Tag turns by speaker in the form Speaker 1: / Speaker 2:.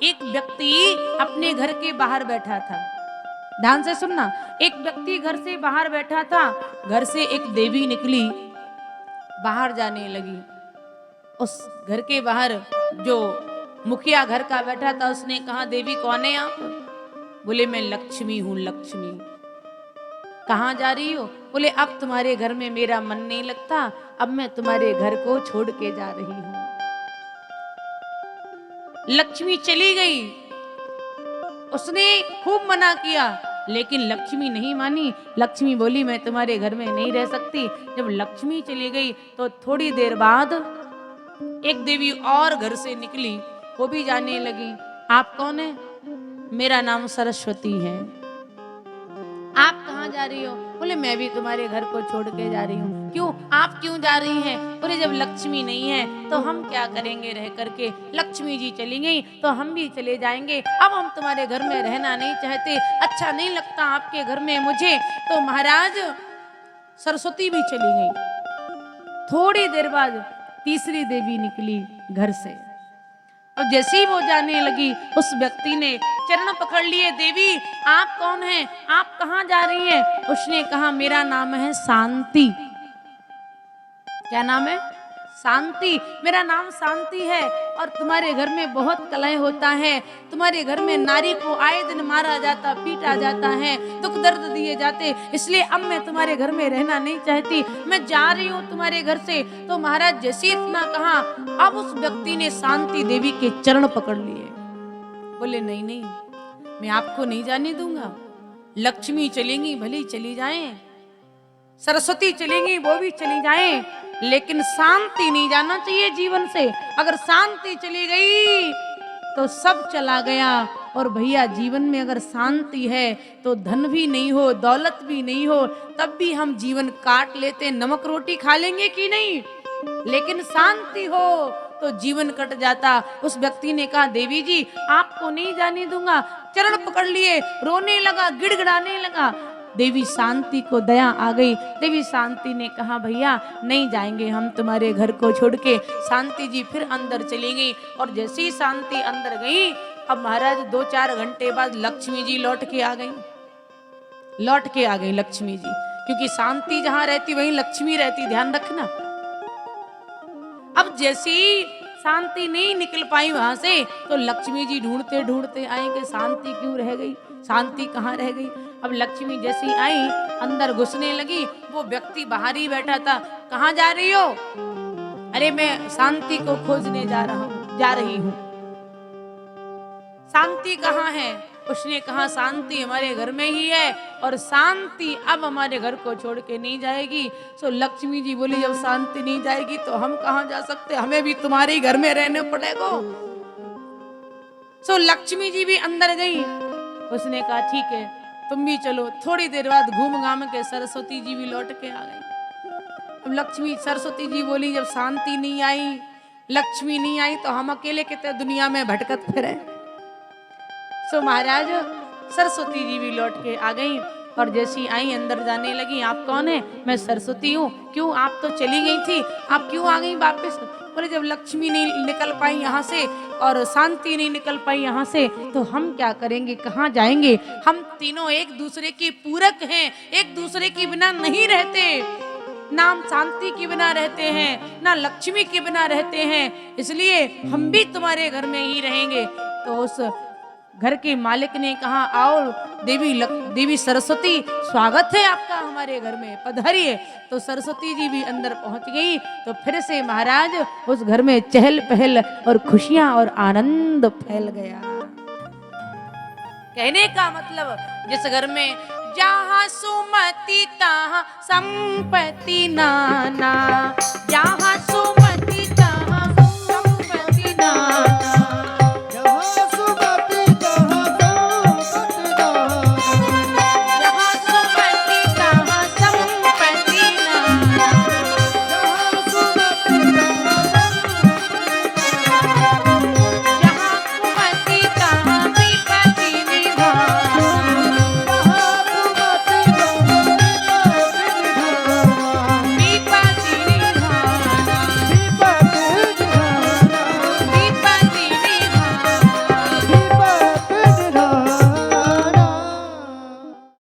Speaker 1: एक व्यक्ति अपने घर के बाहर बैठा था। ध्यान से सुनना, एक व्यक्ति घर से बाहर बैठा था। घर से एक देवी निकली, बाहर जाने लगी। उस घर के बाहर जो मुखिया घर का बैठा था, उसने कहा, देवी कौन है आप? बोले, मैं लक्ष्मी हूं, लक्ष्मी। कहाँ जा रही हो? बोले, अब तुम्हारे घर में मेरा मन नहीं लगता, अब मैं तुम्हारे घर को छोड़ के जा रही हूं। लक्ष्मी चली गई। उसने खूब मना किया, लेकिन लक्ष्मी नहीं मानी। लक्ष्मी बोली, मैं तुम्हारे घर में नहीं रह सकती। जब लक्ष्मी चली गई तो थोड़ी देर बाद एक देवी और घर से निकली, वो भी जाने लगी। आप कौन है? मेरा नाम सरस्वती है। आप कहाँ जा रही हो? बोले, मैं भी तुम्हारे घर को छोड़ के जा रही हूँ। क्यों? आप क्यों जा रही हैं? बोले, जब लक्ष्मी नहीं है तो हम क्या करेंगे रह करके? लक्ष्मी जी चली गई तो हम भी चले जाएंगे। अब हम तुम्हारे घर में रहना नहीं चाहते, अच्छा नहीं लगता आपके घर में मुझे। तो महाराज सरस्वती भी चली गई। थोड़ी देर बाद तीसरी देवी निकली घर से। और जैसे ही वो जाने लगी, उस व्यक्ति ने चरण पकड़ लिए। देवी, आप कौन हैं? आप कहाँ जा रही हैं? उसने कहा, मेरा नाम है शांति। क्या नाम है? शांति। मेरा नाम शांति है और तुम्हारे घर में बहुत कलह होता है। तुम्हारे घर में नारी को आए दिन मारा जाता, पीटा जाता है, दुख दर्द दिए जाते, इसलिए अब मैं तुम्हारे घर में रहना नहीं चाहती, मैं जा रही हूँ तुम्हारे घर से। तो महाराज जैसे इतना कहा, अब उस व्यक्ति ने शांति देवी के चरण पकड़ लिए। बोले, नहीं नहीं, मैं आपको नहीं जाने दूंगा। लक्ष्मी चलेंगी भले चली जाएं, सरस्वती चलेंगी वो भी चली जाएं, लेकिन शांति नहीं जाना चाहिए जीवन से। अगर शांति चली गई तो सब चला गया। और भैया, जीवन में अगर शांति है तो धन भी नहीं हो, दौलत भी नहीं हो, तब भी हम जीवन काट लेते, नमक रोटी खा लेंगे कि नहीं, लेकिन शांति हो तो जीवन कट जाता। उस व्यक्ति ने कहा, देवी जी आपको नहीं जाने दूंगा। चरण पकड़ लिए, रोने लगा, गिड़गिड़ाने लगा। देवी शांति को दया आ गई। देवी शांति ने कहा, भैया नहीं जाएंगे हम तुम्हारे घर को छोड़ के। शांति जी फिर अंदर चली गई। और जैसे ही शांति अंदर गई, अब महाराज 2-4 घंटे बाद लक्ष्मी जी लौट के आ गई लक्ष्मी जी, क्योंकि शांति जहां रहती वहीं लक्ष्मी रहती, ध्यान रखना। अब जैसी शांति नहीं निकल पाई वहां से, तो लक्ष्मी जी ढूंढते ढूंढते आएंगे, शांति क्यों रह गई, शांति कहाँ रह गई। अब लक्ष्मी जैसी आई, अंदर घुसने लगी। वो व्यक्ति बाहर ही बैठा था। कहाँ जा रही हो? अरे मैं शांति को खोजने जा रही हूँ। शांति कहाँ है? उसने कहा, शांति हमारे घर में ही है और शांति अब हमारे घर को छोड़ के नहीं जाएगी। सो लक्ष्मी जी बोली, जब शांति नहीं जाएगी तो हम कहाँ जा सकते, हमें भी तुम्हारे घर में रहने पड़ेगा। सो लक्ष्मी जी भी अंदर गई। उसने कहा, ठीक है तुम भी चलो। थोड़ी देर बाद घूम घाम के सरस्वती जी भी लौट के आ गई। अब लक्ष्मी सरस्वती जी बोली, जब शांति नहीं आई, लक्ष्मी नहीं आई, तो हम अकेले कितने दुनिया में भटकत फिरे। सो महाराज सरस्वती जी भी लौट के आ गई। और जैसी आई अंदर जाने लगी, आप कौन है? मैं सरस्वती हूँ। क्यों? आप तो चली गई थी, आप क्यों आ गई वापस? बोले, जब लक्ष्मी नहीं निकल पाई यहाँ से और शांति नहीं निकल पाई यहाँ से, तो हम क्या करेंगे, कहाँ जाएंगे? हम तीनों एक दूसरे के पूरक हैं, एक दूसरे के बिना नहीं रहते। ना हम शांति के बिना रहते हैं, ना लक्ष्मी के बिना रहते हैं, इसलिए हम भी तुम्हारे घर में ही रहेंगे। तो उस घर के मालिक ने कहा, आओ देवी सरस्वती, स्वागत है आपका हमारे घर में, पधारिए। तो सरस्वती जी भी अंदर पहुंच गई। तो फिर से महाराज उस घर में चहल पहल और खुशियां और आनंद फैल गया। कहने का मतलब, जिस घर में जहाँ सुमति तहाँ संपत्ति नाना, जहाँ